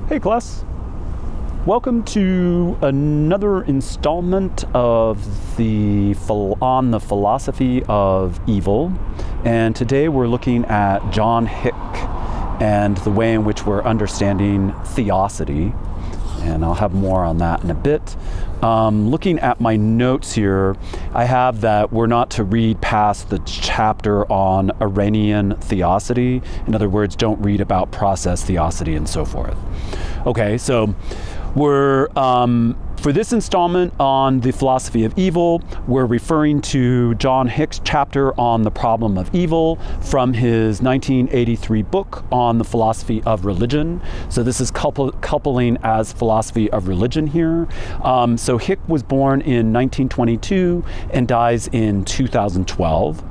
Hey class, welcome to another installment of on the philosophy of evil, and today we're looking at John Hick and the way in which we're understanding theosity, and I'll have more on that in a bit. Looking at my notes here, I have that we're not to read past the chapter on Arrhenian theosity. In other words, don't read about process theosity and so forth. Okay, so we're, for this installment on the philosophy of evil, we're referring to John Hick's chapter on the problem of evil from his 1983 book on the philosophy of religion. So this is coupling as philosophy of religion here. So Hick was born in 1922 and dies in 2012.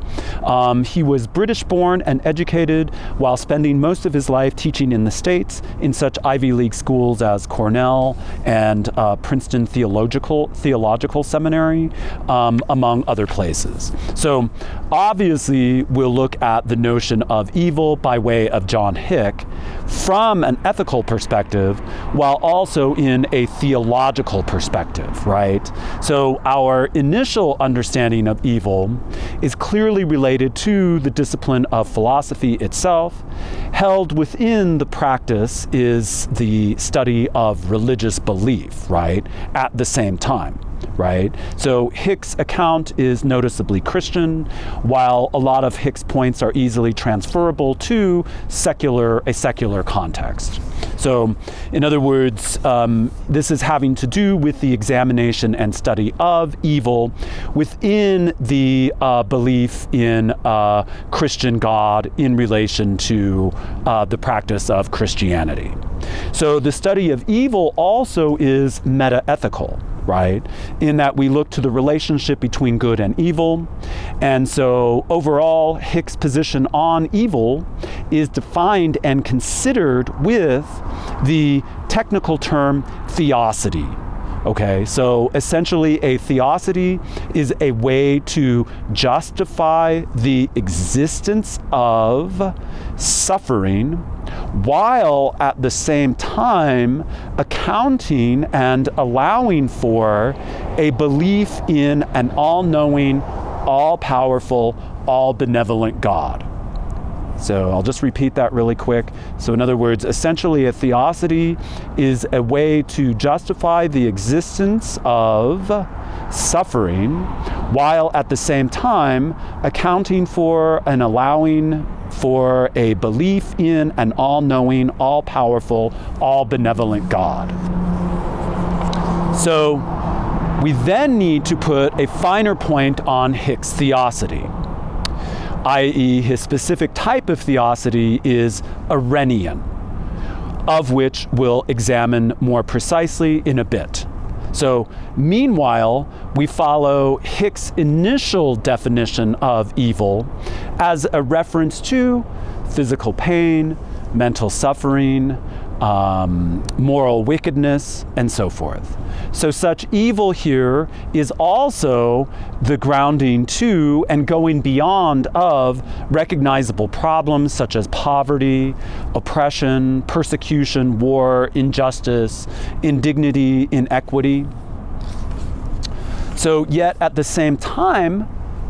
He was British born and educated while spending most of his life teaching in the States in such Ivy League schools as Cornell and Princeton Theological Seminary, among other places. So obviously we'll look at the notion of evil by way of John Hick from an ethical perspective, while also in a theological perspective, right? So our initial understanding of evil is clearly related to the discipline of philosophy itself. Held within the practice is the study of religious belief, right? At the same time, right? So Hick's account is noticeably Christian, while a lot of Hick's points are easily transferable to a secular context. So, in other words, this is having to do with the examination and study of evil within the belief in Christian God in relation to the practice of Christianity. So the study of evil also is meta-ethical, right? In that we look to the relationship between good and evil. And so overall, Hick's position on evil is defined and considered with the technical term theosity. Okay, so essentially a theosity is a way to justify the existence of suffering while at the same time accounting and allowing for a belief in an all-knowing, all-powerful, all-benevolent God. So I'll just repeat that really quick. So in other words, essentially a theosity is a way to justify the existence of suffering while at the same time accounting for and allowing for a belief in an all-knowing, all-powerful, all-benevolent God. So we then need to put a finer point on Hick's theosity, i.e. his specific type of theosity is Arrhenian, of which we'll examine more precisely in a bit. So meanwhile, we follow Hick's initial definition of evil as a reference to physical pain, mental suffering, moral wickedness, and so forth. So such evil here is also the grounding to and going beyond of recognizable problems such as poverty, oppression, persecution, war, injustice, indignity, inequity. So yet at the same time,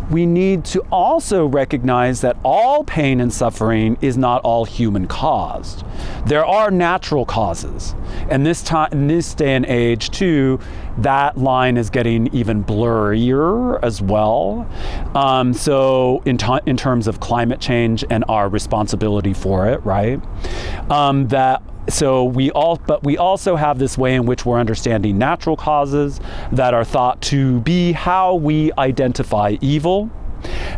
we need to also recognize that all pain and suffering is not all human caused. There are natural causes. And in this day and age too, that line is getting even blurrier as well. So in terms of climate change and our responsibility for it, right? But we also have this way in which we're understanding natural causes that are thought to be how we identify evil,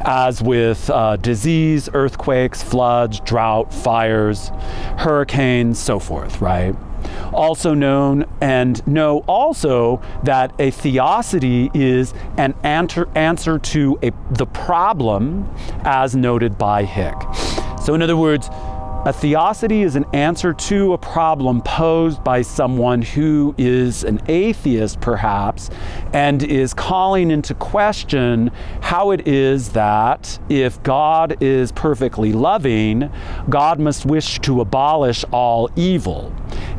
as with disease, earthquakes, floods, drought, fires, hurricanes, so forth, right? Also know also that a theosity is an answer to the problem as noted by Hick. So in other words, a theosity is an answer to a problem posed by someone who is an atheist, perhaps, and is calling into question how it is that if God is perfectly loving, God must wish to abolish all evil.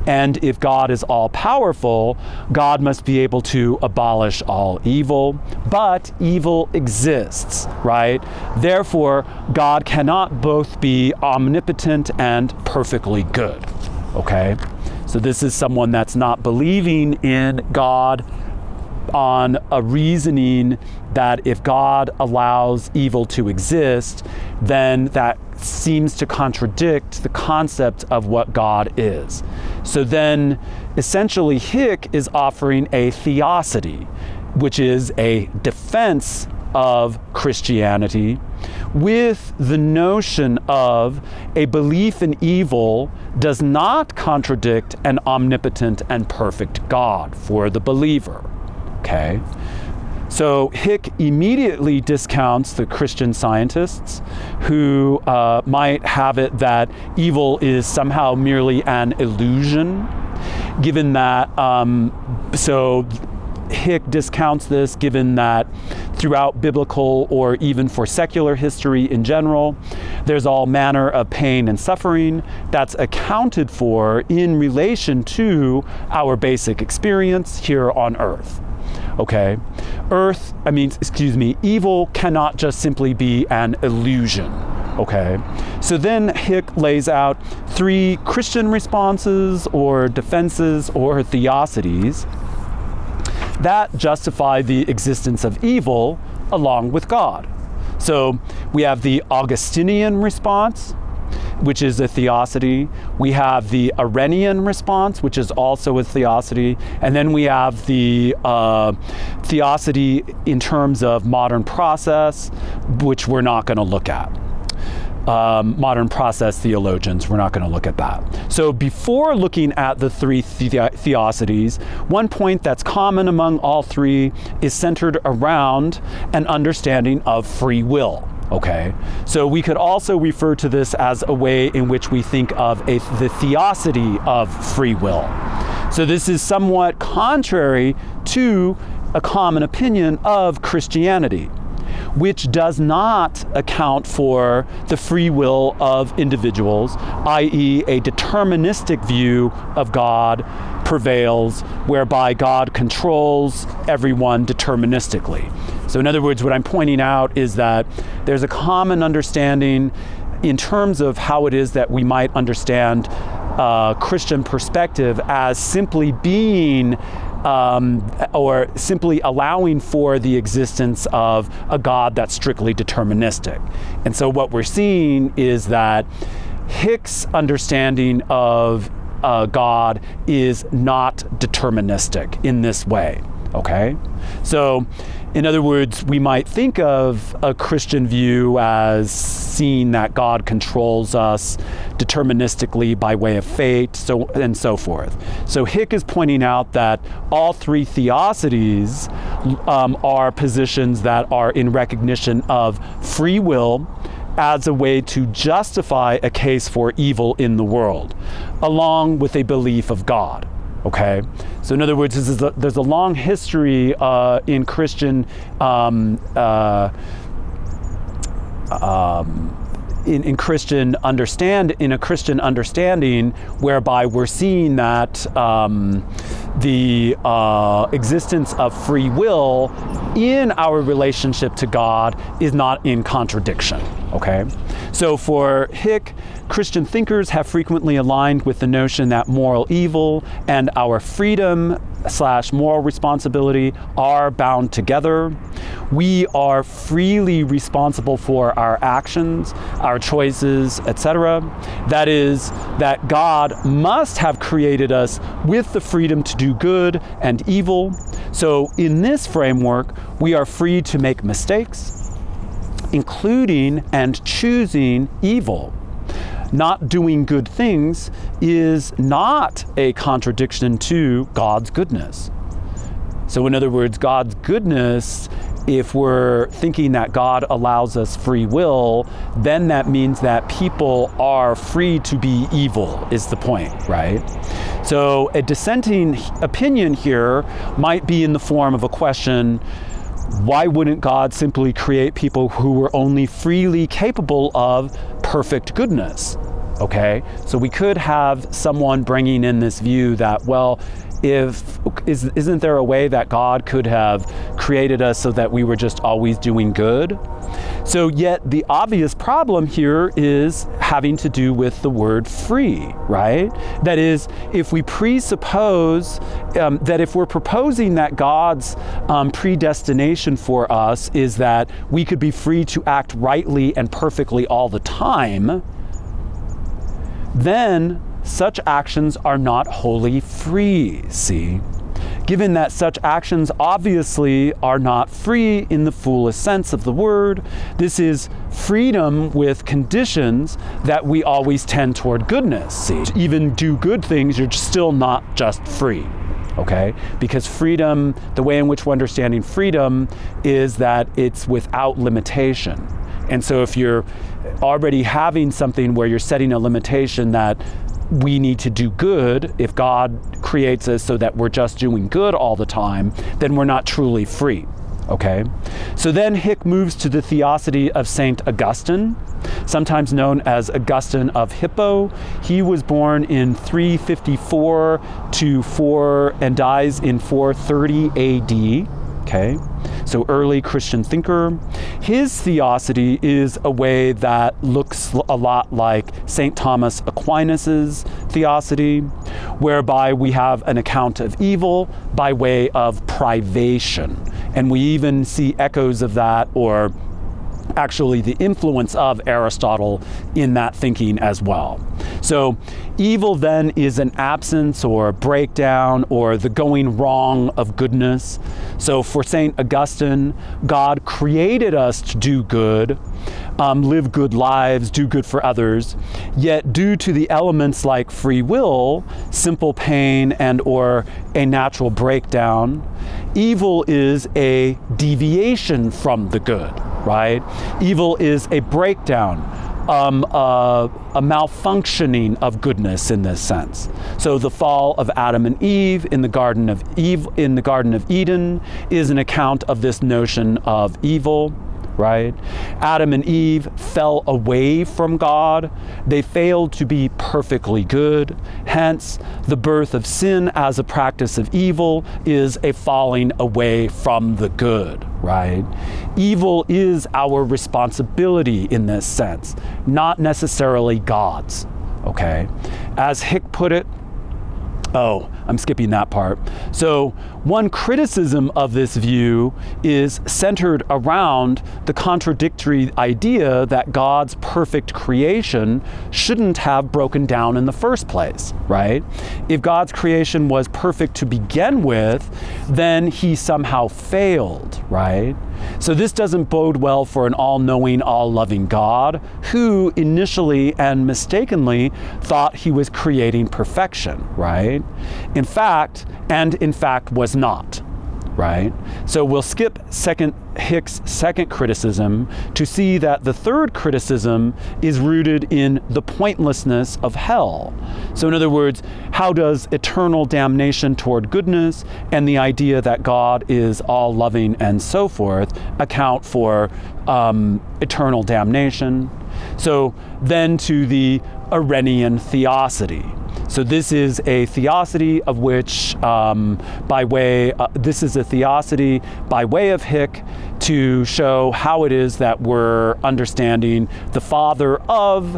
And if God is all-powerful, God must be able to abolish all evil. But evil exists, right? Therefore, God cannot both be omnipotent and perfectly good, okay? So this is someone that's not believing in God on a reasoning that if God allows evil to exist, then that seems to contradict the concept of what God is. So then essentially Hick is offering a theosody, which is a defense of Christianity with the notion of a belief in evil does not contradict an omnipotent and perfect God for the believer. Okay, so Hick immediately discounts the Christian scientists who might have it that evil is somehow merely an illusion, given that, so Hick discounts this given that throughout biblical or even for secular history in general, there's all manner of pain and suffering that's accounted for in relation to our basic experience here on earth. Okay, evil cannot just simply be an illusion. Okay, so then Hick lays out 3 Christian responses or defenses or theosodies that justify the existence of evil along with God. So we have the Augustinian response, which is a theosody. We have the Arrhenian response, which is also a theosody. And then we have the theosody in terms of modern process, which we're not going to look at. Modern process theologians, we're not going to look at that. So before looking at the 3 theosodies, one point that's common among all 3 is centered around an understanding of free will. Okay, so we could also refer to this as a way in which we think of the theosody of free will. So this is somewhat contrary to a common opinion of Christianity, which does not account for the free will of individuals, i.e. a deterministic view of God prevails, whereby God controls everyone deterministically. So in other words, what I'm pointing out is that there's a common understanding in terms of how it is that we might understand Christian perspective as simply being or simply allowing for the existence of a God that's strictly deterministic. And so what we're seeing is that Hick's understanding of God is not deterministic in this way, okay? So in other words, we might think of a Christian view as seeing that God controls us deterministically by way of fate, and so forth. So Hick is pointing out that all 3 theosodies are positions that are in recognition of free will as a way to justify a case for evil in the world, along with a belief of God. Okay, so in other words, there's a long history in Christian in Christian understanding, whereby we're seeing that the existence of free will in our relationship to God is not in contradiction. Okay, so for Hick, Christian thinkers have frequently aligned with the notion that moral evil and our freedom/moral responsibility are bound together. We are freely responsible for our actions, our choices, etc. That is, that God must have created us with the freedom to do good and evil. So in this framework, we are free to make mistakes, including and choosing evil. Not doing good things is not a contradiction to God's goodness. So in other words, God's goodness, if we're thinking that God allows us free will, then that means that people are free to be evil, is the point, right? So a dissenting opinion here might be in the form of a question: why wouldn't God simply create people who were only freely capable of perfect goodness? okay? So we could have someone bringing in this view that, well, isn't there a way that God could have created us so that we were just always doing good? So yet the obvious problem here is having to do with the word free, right? That is, if we presuppose that if we're proposing that God's predestination for us is that we could be free to act rightly and perfectly all the time, then such actions are not wholly free, see? Given that such actions obviously are not free in the fullest sense of the word, this is freedom with conditions that we always tend toward goodness, see? To even do good things, you're still not just free, okay? Because freedom, the way in which we're understanding freedom is that it's without limitation. And so if you're already having something where you're setting a limitation that we need to do good, if God creates us so that we're just doing good all the time, then we're not truly free, okay? So then Hick moves to the theosophy of Saint Augustine, sometimes known as Augustine of Hippo. He was born in 354 and dies in 430 AD. Okay, so early Christian thinker. His theosophy is a way that looks a lot like St. Thomas Aquinas's theosophy, whereby we have an account of evil by way of privation. And we even see echoes of that, or actually the influence of Aristotle in that thinking as well. So evil then is an absence or breakdown or the going wrong of goodness. So for St. Augustine, God created us to do good, live good lives, do good for others, yet due to the elements like free will, simple pain, and or a natural breakdown, evil is a deviation from the good, right? Evil is a breakdown, a malfunctioning of goodness in this sense. So the fall of Adam and Eve in the Garden of Eden is an account of this notion of evil, right? Adam and Eve fell away from God. They failed to be perfectly good. Hence, the birth of sin as a practice of evil is a falling away from the good, right? Evil is our responsibility in this sense, not necessarily God's, okay? As Hick put it, oh, I'm skipping that part. So one criticism of this view is centered around the contradictory idea that God's perfect creation shouldn't have broken down in the first place, right? If God's creation was perfect to begin with, then he somehow failed, right? So this doesn't bode well for an all-knowing, all-loving God who initially and mistakenly thought he was creating perfection, right? In fact was not, right? So we'll skip Hick's second criticism to see that the third criticism is rooted in the pointlessness of hell. So in other words, how does eternal damnation toward goodness and the idea that God is all loving and so forth account for eternal damnation? So then to the Arrhenian theosophy. So this is a theosophy of which, this is a theosophy by way of Hick to show how it is that we're understanding the father of,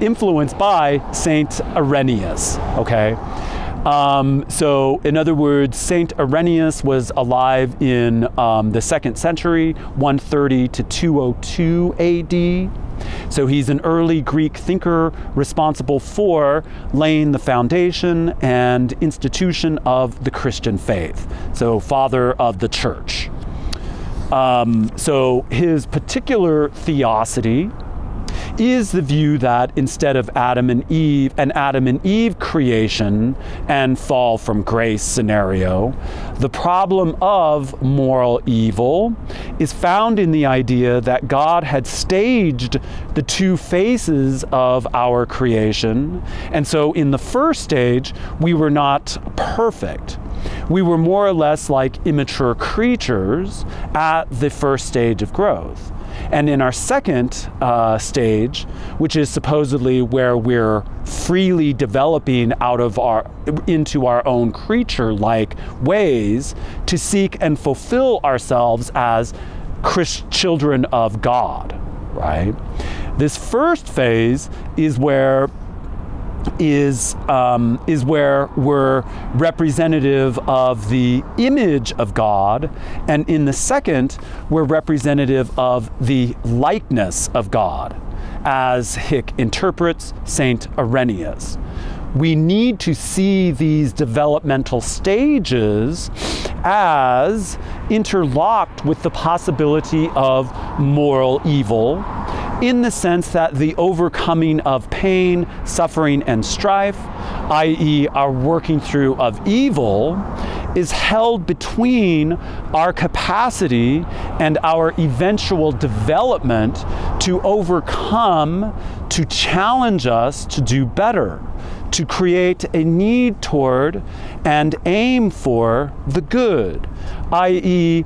influenced by Saint Irenaeus, okay? So in other words, Saint Irenaeus was alive in the 2nd century, 130 to 202 AD. So he's an early Greek thinker responsible for laying the foundation and institution of the Christian faith. So father of the church. So his particular theosophy is the view that instead of an Adam and Eve creation and fall from grace scenario, the problem of moral evil is found in the idea that God had staged the two phases of our creation. And so in the first stage, we were not perfect. We were more or less like immature creatures at the first stage of growth. And in our second stage, which is supposedly where we're freely developing into our own creature-like ways to seek and fulfill ourselves as children of God, right? This first phase is where we're representative of the image of God, and in the second, we're representative of the likeness of God, as Hick interprets Saint Irenaeus. We need to see these developmental stages as interlocked with the possibility of moral evil, in the sense that the overcoming of pain, suffering, and strife, i.e. our working through of evil, is held between our capacity and our eventual development to overcome, to challenge us to do better, to create a need toward and aim for the good, i.e.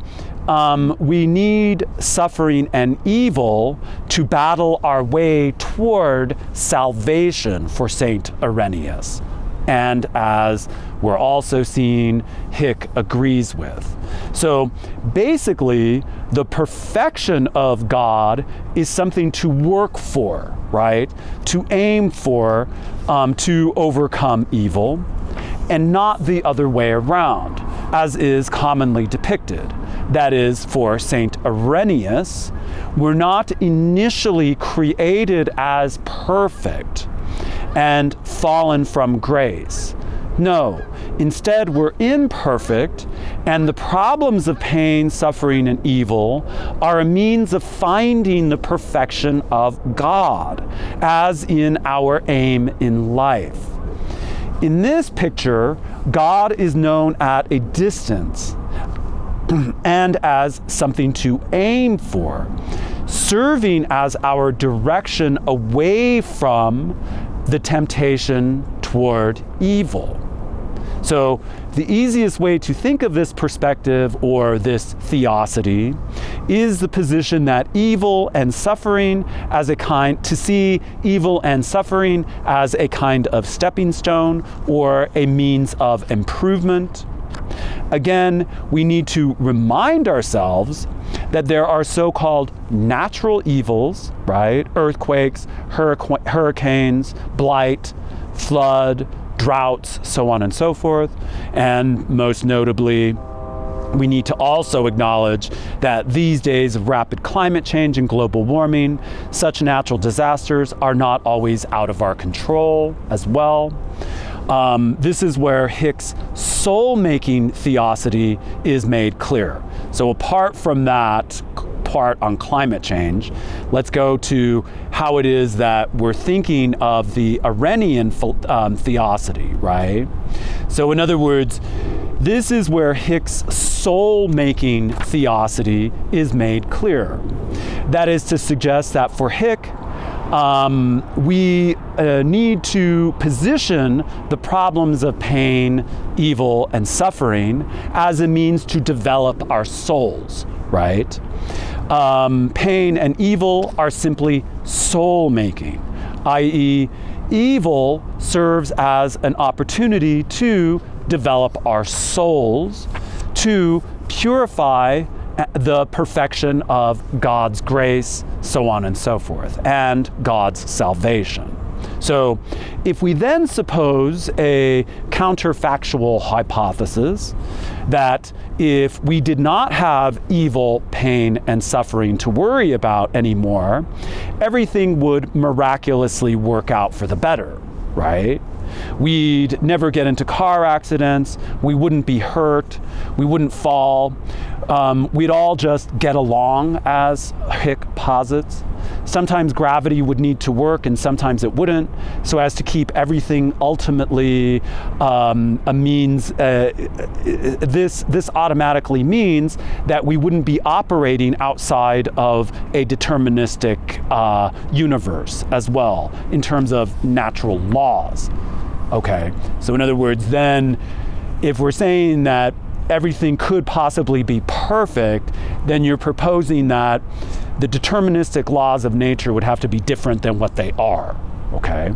We need suffering and evil to battle our way toward salvation for Saint Irenaeus. And as we're also seeing, Hick agrees with. So basically, the perfection of God is something to work for, right? To aim for, to overcome evil, and not the other way around, as is commonly depicted. That is, for Saint Irenaeus, we're not initially created as perfect and fallen from grace. No, instead we're imperfect, and the problems of pain, suffering, and evil are a means of finding the perfection of God, as in our aim in life. In this picture, God is known at a distance and as something to aim for, serving as our direction away from the temptation toward evil. So the easiest way to think of this perspective, or this theosity, is the position that evil and suffering to see evil and suffering as a kind of stepping stone or a means of improvement. Again, we need to remind ourselves that there are so-called natural evils, right? Earthquakes, hurricanes, blight, flood, droughts, so on and so forth. And most notably, we need to also acknowledge that these days of rapid climate change and global warming, such natural disasters are not always out of our control as well. This is where Hick's soul-making theosity is made clear. So apart from that part on climate change, let's go to how it is that we're thinking of the Irenaean theosity, right? So in other words, this is where Hick's soul-making theosity is made clear. That is to suggest that for Hick, we need to position the problems of pain, evil, and suffering as a means to develop our souls, right? Pain and evil are simply soul-making, i.e., evil serves as an opportunity to develop our souls, to purify the perfection of God's grace, so on and so forth, and God's salvation. So if we then suppose a counterfactual hypothesis that if we did not have evil, pain, and suffering to worry about anymore, everything would miraculously work out for the better, right? We'd never get into car accidents. We wouldn't be hurt. We wouldn't fall. We'd all just get along, as Hick posits. Sometimes gravity would need to work and sometimes it wouldn't, so as to keep everything ultimately a means, this automatically means that we wouldn't be operating outside of a deterministic universe as well, in terms of natural laws. Okay, so in other words, then if we're saying that everything could possibly be perfect, then you're proposing that the deterministic laws of nature would have to be different than what they are, okay?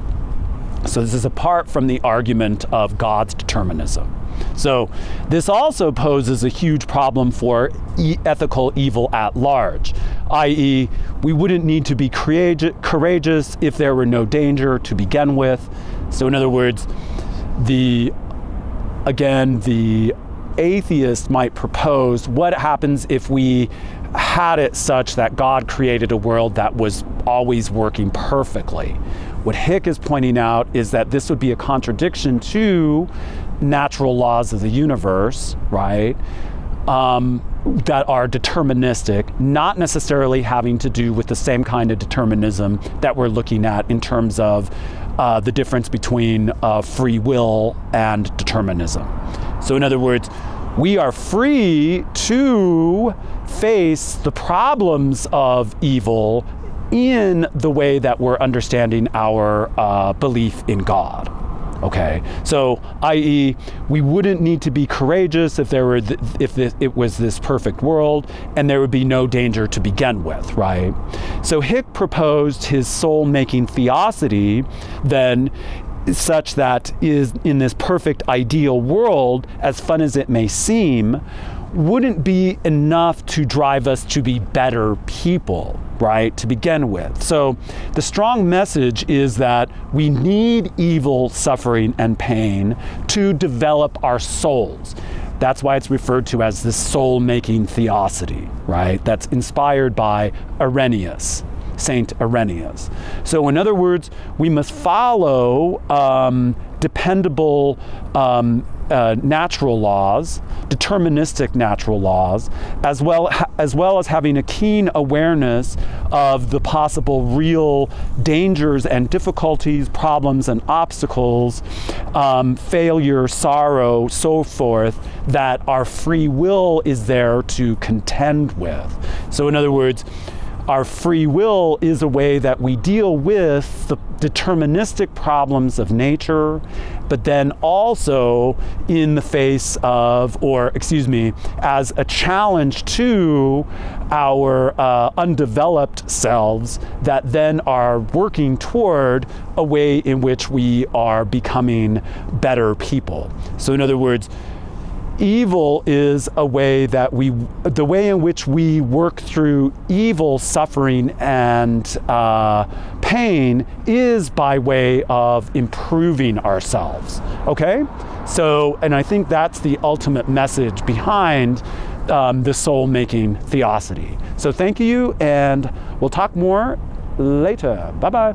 So this is apart from the argument of God's determinism. So this also poses a huge problem for ethical evil at large, i.e., we wouldn't need to be courageous if there were no danger to begin with. So in other words, the atheist might propose, what happens if we had it such that God created a world that was always working perfectly? What Hick is pointing out is that this would be a contradiction to natural laws of the universe, right? That are deterministic, not necessarily having to do with the same kind of determinism that we're looking at in terms of the difference between free will and determinism. So in other words, we are free to face the problems of evil in the way that we're understanding our belief in God. Okay, so i.e., we wouldn't need to be courageous if it was this perfect world, and there would be no danger to begin with, right? So Hick proposed his soul-making theosity then, such that is in this perfect ideal world, as fun as it may seem, wouldn't be enough to drive us to be better people, right, to begin with. So the strong message is that we need evil, suffering, and pain to develop our souls. That's why it's referred to as the soul-making theosity, right? That's inspired by Irenaeus, Saint Irenaeus. So in other words, we must follow dependable natural laws, deterministic natural laws, as well as having a keen awareness of the possible real dangers and difficulties, problems and obstacles, failure, sorrow, so forth, that our free will is there to contend with. So in other words, our free will is a way that we deal with the deterministic problems of nature, but then also in the face of, as a challenge to our undeveloped selves that then are working toward a way in which we are becoming better people. So in other words, evil is the way in which we work through evil, suffering, and pain is by way of improving ourselves, okay? So, and I think that's the ultimate message behind the soul-making theosity. So thank you, and we'll talk more later. Bye-bye.